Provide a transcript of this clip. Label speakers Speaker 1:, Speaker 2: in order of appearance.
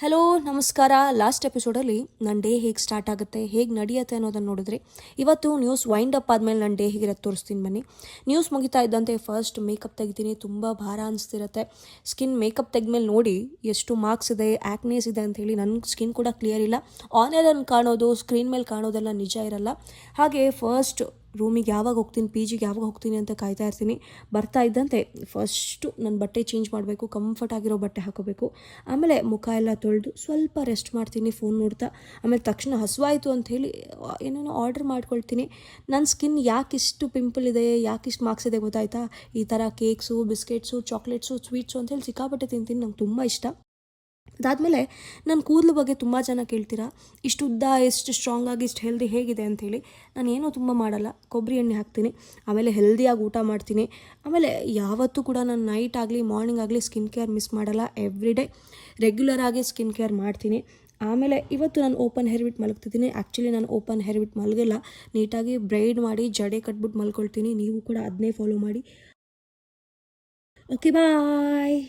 Speaker 1: Hello ನಮಸ್ಕಾರ. Last ಎಪಿಸೋಡಲ್ಲಿ ನನ್ನ day ಹೇಗೆ ಸ್ಟಾರ್ಟ್ ಆಗುತ್ತೆ, ಹೇಗೆ ನಡೆಯುತ್ತೆ ಅನ್ನೋದನ್ನು ನೋಡಿದ್ರಿ. ಇವತ್ತು ನ್ಯೂಸ್ ವೈಂಡ್ ಅಪ್ ಆದಮೇಲೆ ನನ್ನ ಡೇ ಹೇಗಿರುತ್ತೆ ತೋರಿಸ್ತೀನಿ ಬನ್ನಿ. ನ್ಯೂಸ್ ಮುಗಿತಾ ಇದ್ದಂತೆ ಫಸ್ಟ್ ಮೇಕಪ್ ತೆಗಿತೀನಿ. ತುಂಬ ಭಾರ ಅನಿಸ್ತಿರುತ್ತೆ. ಸ್ಕಿನ್ ಮೇಕಪ್ ತೆಗೆದ್ಮೇಲೆ ನೋಡಿ ಎಷ್ಟು ಮಾರ್ಕ್ಸ್ ಇದೆ, ಆ್ಯಕ್ನೇಸ್ ಇದೆ ಅಂಥೇಳಿ. ನನ್ನ ಸ್ಕಿನ್ ಕೂಡ ಕ್ಲಿಯರ್ ಇಲ್ಲ. ಆನ್ಲೈನಲ್ಲಿ ಕಾಣೋದು, ಸ್ಕ್ರೀನ್ ಮೇಲೆ ಕಾಣೋದೆಲ್ಲ ನಿಜ ಇರಲ್ಲ. ಹಾಗೆ ಫಸ್ಟ್ ರೂಮಿಗೆ ಯಾವಾಗ ಹೋಗ್ತೀನಿ, ಪಿ ಜಿಗೆ ಯಾವಾಗ ಹೋಗ್ತೀನಿ ಅಂತ ಕಾಯ್ತಾ ಇರ್ತೀನಿ. ಬರ್ತಾ ಇದ್ದಂತೆ ಫಸ್ಟು ನನ್ನ ಬಟ್ಟೆ ಚೇಂಜ್ ಮಾಡಬೇಕು, ಕಂಫರ್ಟ್ ಆಗಿರೋ ಬಟ್ಟೆ ಹಾಕೋಬೇಕು. ಆಮೇಲೆ ಮುಖ ಎಲ್ಲ ತೊಳೆದು ಸ್ವಲ್ಪ ರೆಸ್ಟ್ ಮಾಡ್ತೀನಿ ಫೋನ್ ನೋಡ್ತಾ. ಆಮೇಲೆ ತಕ್ಷಣ ಹಸುವಾಯಿತು ಅಂಥೇಳಿ ಏನೇನೋ ಆರ್ಡ್ರ್ ಮಾಡ್ಕೊಳ್ತೀನಿ. ನನ್ನ ಸ್ಕಿನ್ ಯಾಕಿಷ್ಟು ಪಿಂಪಲ್ ಇದೆ, ಯಾಕಿಷ್ಟು ಮಾರ್ಕ್ಸ್ ಇದೆ ಗೊತ್ತಾಯ್ತಾ? ಈ ಥರ ಕೇಕ್ಸು, ಬಿಸ್ಕೆಟ್ಸು, ಚಾಕ್ಲೇಟ್ಸು, ಸ್ವೀಟ್ಸು ಅಂಥೇಳಿ ಸಿಕ್ಕಾಪಟ್ಟೆ ತಿಂತೀನಿ. ನಂಗೆ ತುಂಬ ಇಷ್ಟ. ಅದಾದಮೇಲೆ ನನ್ನ ಕೂದಲು ಬಗ್ಗೆ ತುಂಬ ಜನ ಕೇಳ್ತೀರಾ, ಇಷ್ಟು ಉದ್ದ, ಎಷ್ಟು ಸ್ಟ್ರಾಂಗ್ ಆಗಿ, ಇಷ್ಟು ಹೆಲ್ದಿ ಹೇಗಿದೆ ಅಂಥೇಳಿ. ನಾನು ಏನೂ ತುಂಬ ಮಾಡಲ್ಲ. ಕೊಬ್ಬರಿ ಎಣ್ಣೆ ಹಾಕ್ತೀನಿ, ಆಮೇಲೆ ಹೆಲ್ದಿಯಾಗಿ ಊಟ ಮಾಡ್ತೀನಿ. ಆಮೇಲೆ ಯಾವತ್ತೂ ಕೂಡ ನಾನು ನೈಟ್ ಆಗಲಿ ಮಾರ್ನಿಂಗ್ ಆಗಲಿ ಸ್ಕಿನ್ ಕೇರ್ ಮಿಸ್ ಮಾಡಲ್ಲ. ಎವ್ರಿ ಡೇ ರೆಗ್ಯುಲರಾಗಿ ಸ್ಕಿನ್ ಕೇರ್ ಮಾಡ್ತೀನಿ. ಆಮೇಲೆ ಇವತ್ತು ನಾನು ಓಪನ್ ಹೇರ್ ಬಿಟ್ಟು ಮಲಗ್ತಿದ್ದೀನಿ. ಆ್ಯಕ್ಚುಲಿ ನಾನು ಓಪನ್ ಹೇರ್ ಬಿಟ್ಟು ಮಲಗಿಲ್ಲ, ನೀಟಾಗಿ ಬ್ರೈಡ್ ಮಾಡಿ ಜಡೆ ಕಟ್ಬಿಟ್ಟು ಮಲ್ಕೊಳ್ತೀನಿ. ನೀವು ಕೂಡ ಅದನ್ನೇ ಫಾಲೋ ಮಾಡಿ. ಓಕೆ ಬಾಯ್.